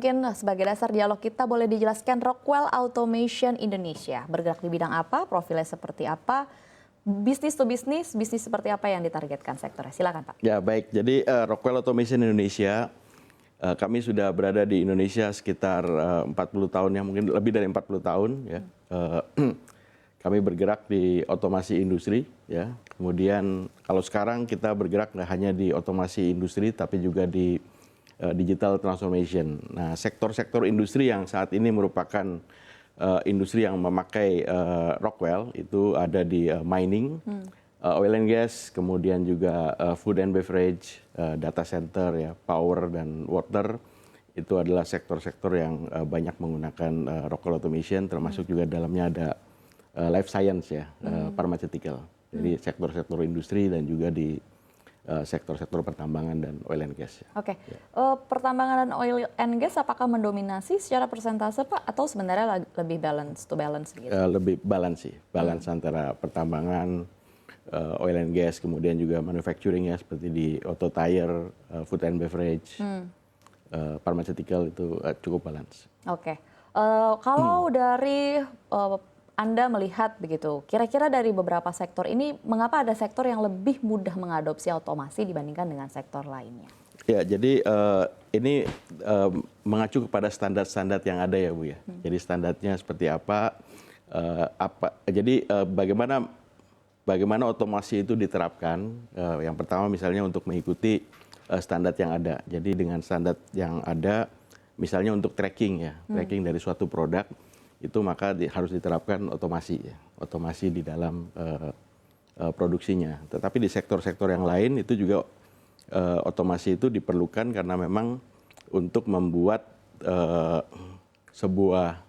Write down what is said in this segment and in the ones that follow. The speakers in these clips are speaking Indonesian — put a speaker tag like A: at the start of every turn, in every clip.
A: Mungkin sebagai dasar dialog kita boleh dijelaskan Rockwell Automation Indonesia bergerak di bidang apa, profilnya seperti apa, bisnis to bisnis, bisnis seperti apa yang ditargetkan sektornya. Silakan Pak.
B: Ya baik, jadi Rockwell Automation Indonesia, kami sudah berada di Indonesia sekitar 40 tahun, ya mungkin lebih dari 40 tahun. Ya. Kami bergerak di otomasi industri. Ya. Kemudian kalau sekarang kita bergerak nggak hanya di otomasi industri, tapi juga di digital transformation. Nah, sektor-sektor industri yang saat ini merupakan industri yang memakai Rockwell itu ada di mining, oil and gas, kemudian juga food and beverage, data center, ya, power dan water. Itu adalah sektor-sektor yang banyak menggunakan Rockwell Automation, termasuk juga dalamnya ada life science, ya, pharmaceutical. Jadi sektor-sektor industri dan juga di sektor-sektor pertambangan dan oil and gas.
A: Oke, pertambangan dan oil and gas apakah mendominasi secara persentase Pak atau sebenarnya lebih balance to balance gitu?
B: Lebih balance sih, balance antara pertambangan, oil and gas, kemudian juga manufacturing, ya, seperti di auto tire, food and beverage, pharmaceutical itu cukup balance.
A: Oke, kalau dari Anda melihat begitu, kira-kira dari beberapa sektor ini, mengapa ada sektor yang lebih mudah mengadopsi otomasi dibandingkan dengan sektor lainnya?
B: Ya, jadi ini mengacu kepada standar-standar yang ada, ya Bu, ya. Jadi standarnya seperti apa? Jadi bagaimana otomasi itu diterapkan? Yang pertama misalnya untuk mengikuti standar yang ada. Jadi dengan standar yang ada, misalnya untuk tracking, ya, tracking dari suatu produk, itu maka harus diterapkan otomasi, ya, otomasi di dalam produksinya. Tetapi di sektor-sektor yang lain itu juga otomasi itu diperlukan karena memang untuk membuat sebuah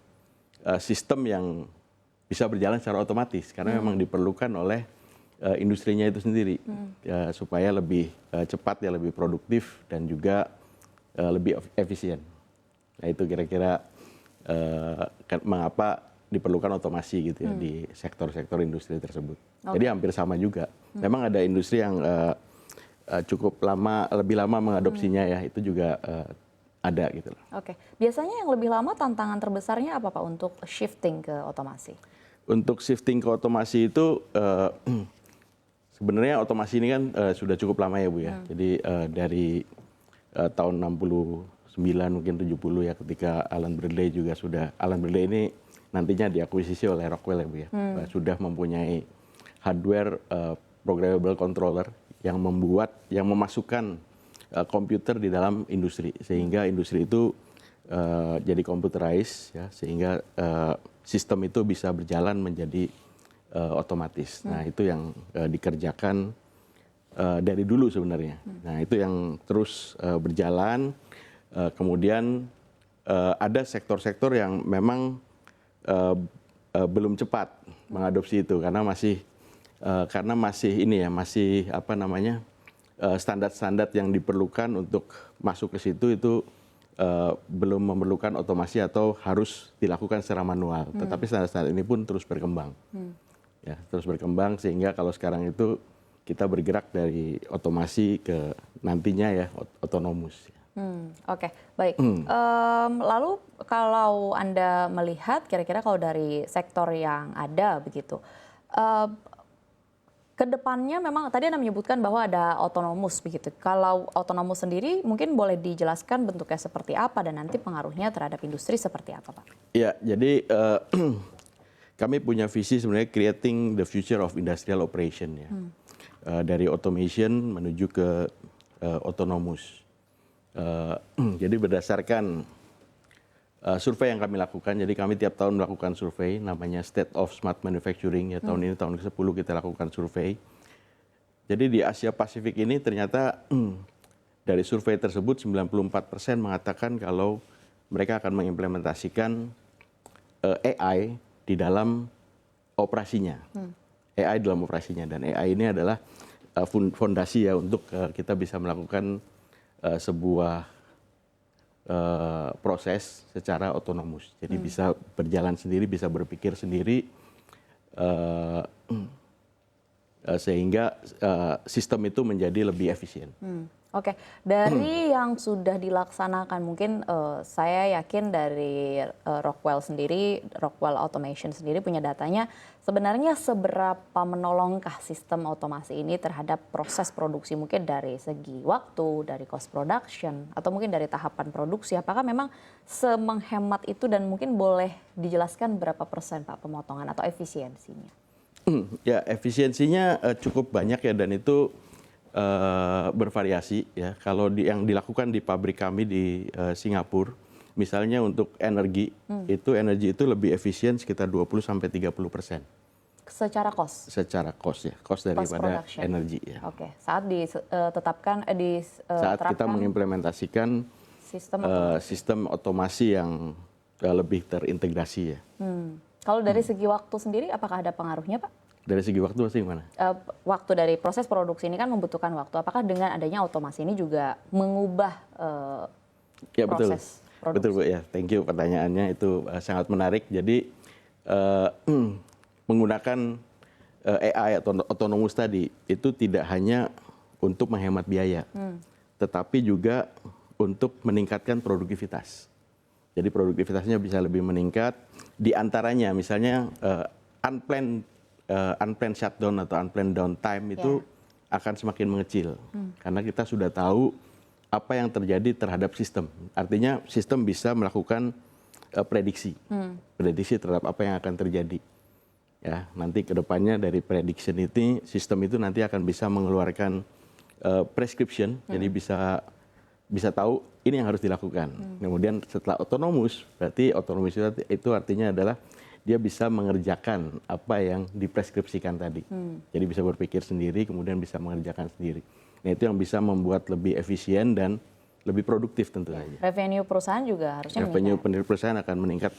B: sistem yang bisa berjalan secara otomatis, karena memang diperlukan oleh industrinya itu sendiri, ya, supaya lebih cepat, ya, lebih produktif dan juga lebih efisien. Nah, itu kira-kira mengapa diperlukan otomasi gitu, ya, di sektor-sektor industri tersebut. Jadi hampir sama juga. Memang ada industri yang cukup lama, lebih lama mengadopsinya, ya, itu juga ada gitu loh.
A: Oke, biasanya yang lebih lama tantangan terbesarnya apa Pak untuk shifting ke otomasi? Untuk
B: shifting ke otomasi itu sebenarnya otomasi ini kan sudah cukup lama, ya Bu, ya. Jadi dari tahun 69 mungkin 70, ya, ketika Alan Bradley ini nantinya diakuisisi oleh Rockwell, ya Bu, ya. Sudah mempunyai hardware programmable controller yang memasukkan komputer di dalam industri, sehingga industri itu jadi computerized, ya, sehingga sistem itu bisa berjalan menjadi otomatis. Nah, itu yang dikerjakan dari dulu sebenarnya. Nah, itu yang terus berjalan. Kemudian ada sektor-sektor yang memang belum cepat mengadopsi itu karena masih ini, ya, masih apa namanya, standar-standar yang diperlukan untuk masuk ke situ itu belum memerlukan otomasi atau harus dilakukan secara manual. Tetapi standar-standar ini pun terus berkembang, ya, terus berkembang, sehingga kalau sekarang itu kita bergerak dari otomasi ke nantinya, ya, otonomus.
A: Oke, baik. Lalu kalau Anda melihat kira-kira kalau dari sektor yang ada begitu, kedepannya memang tadi Anda menyebutkan bahwa ada otonomus begitu. Kalau otonomus sendiri mungkin boleh dijelaskan bentuknya seperti apa dan nanti pengaruhnya terhadap industri seperti apa Pak?
B: Ya, jadi kami punya visi sebenarnya creating the future of industrial operation, ya. Dari automation menuju ke otonomus. Jadi berdasarkan survei yang kami lakukan, jadi kami tiap tahun melakukan survei namanya State of Smart Manufacturing, ya, tahun ini tahun ke-10 kita lakukan survei. Jadi di Asia Pasifik ini ternyata dari survei tersebut 94% mengatakan kalau mereka akan mengimplementasikan AI di dalam operasinya. AI dalam operasinya, dan AI ini adalah fondasi, ya, untuk kita bisa melakukan sebuah proses secara otonomus. Jadi bisa berjalan sendiri, bisa berpikir sendiri, sehingga sistem itu menjadi lebih efisien.
A: Oke, dari yang sudah dilaksanakan mungkin saya yakin dari Rockwell Automation sendiri punya datanya. Sebenarnya seberapa menolongkah sistem otomasi ini terhadap proses produksi mungkin dari segi waktu, dari cost production, atau mungkin dari tahapan produksi? Apakah memang semenghemat itu dan mungkin boleh dijelaskan berapa persen Pak pemotongan atau efisiensinya?
B: Ya, efisiensinya cukup banyak ya, dan itu bervariasi ya. Kalau yang dilakukan di pabrik kami di Singapura, misalnya untuk energi, energi itu lebih efisien sekitar 20-30%.
A: Secara cost?
B: Secara cost ya, cost daripada energi ya.
A: Oke, saat ditetapkan,
B: saat kita mengimplementasikan sistem otomasi yang lebih terintegrasi ya.
A: Kalau dari segi waktu sendiri, apakah ada pengaruhnya Pak?
B: Dari segi waktu masih gimana?
A: Waktu dari proses produksi ini kan membutuhkan waktu. Apakah dengan adanya otomasi ini juga mengubah
B: ya,
A: proses produksi?
B: Betul Bu ya, thank you pertanyaannya, itu sangat menarik. Jadi menggunakan AI atau autonomous tadi itu tidak hanya untuk menghemat biaya, tetapi juga untuk meningkatkan produktivitas. Jadi produktivitasnya bisa lebih meningkat. Di antaranya misalnya unplanned shutdown atau unplanned downtime itu akan semakin mengecil. Karena kita sudah tahu apa yang terjadi terhadap sistem. Artinya sistem bisa melakukan prediksi terhadap apa yang akan terjadi. Ya, nanti ke depannya dari prediction ini, sistem itu nanti akan bisa mengeluarkan prescription, jadi bisa tahu ini yang harus dilakukan. Kemudian setelah otonomus, berarti otonomus itu artinya adalah dia bisa mengerjakan apa yang dipreskripsikan tadi. Jadi bisa berpikir sendiri, kemudian bisa mengerjakan sendiri. Nah, itu yang bisa membuat lebih efisien dan lebih produktif tentu saja.
A: Revenue perusahaan juga harusnya
B: meningkat. Revenue perusahaan akan meningkat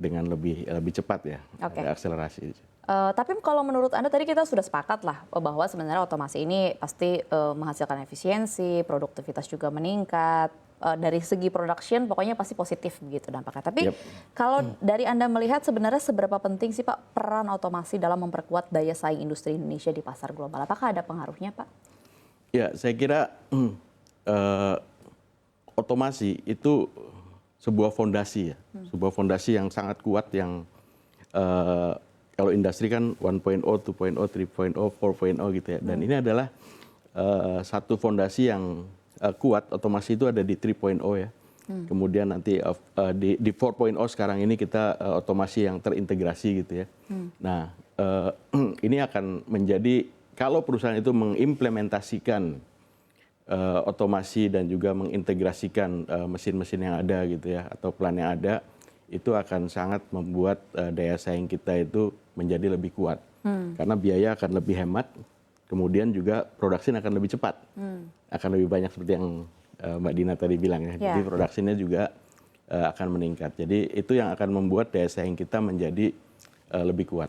B: dengan lebih cepat ya, ada akselerasi.
A: Tapi kalau menurut Anda tadi kita sudah sepakat lah bahwa sebenarnya otomasi ini pasti menghasilkan efisiensi, produktivitas juga meningkat. Dari segi production pokoknya pasti positif begitu dampaknya. Tapi kalau dari Anda melihat sebenarnya seberapa penting sih Pak peran otomasi dalam memperkuat daya saing industri Indonesia di pasar global? Apakah ada pengaruhnya Pak?
B: Ya, saya kira otomasi itu sebuah fondasi ya, sebuah fondasi yang sangat kuat yang kalau industri kan 1.0, 2.0, 3.0, 4.0 gitu ya. Dan ini adalah satu fondasi yang kuat. Otomasi itu ada di 3.0 ya. Kemudian nanti di 4.0 sekarang ini kita otomasi yang terintegrasi gitu ya. Nah, ini akan menjadi, kalau perusahaan itu mengimplementasikan otomasi dan juga mengintegrasikan mesin-mesin yang ada gitu ya, atau plan yang ada, itu akan sangat membuat daya saing kita itu menjadi lebih kuat. Karena biaya akan lebih hemat, kemudian juga production akan lebih cepat, akan lebih banyak seperti yang Mbak Dina tadi bilang ya. Jadi produksinya juga akan meningkat. Jadi itu yang akan membuat daya saing kita menjadi lebih kuat.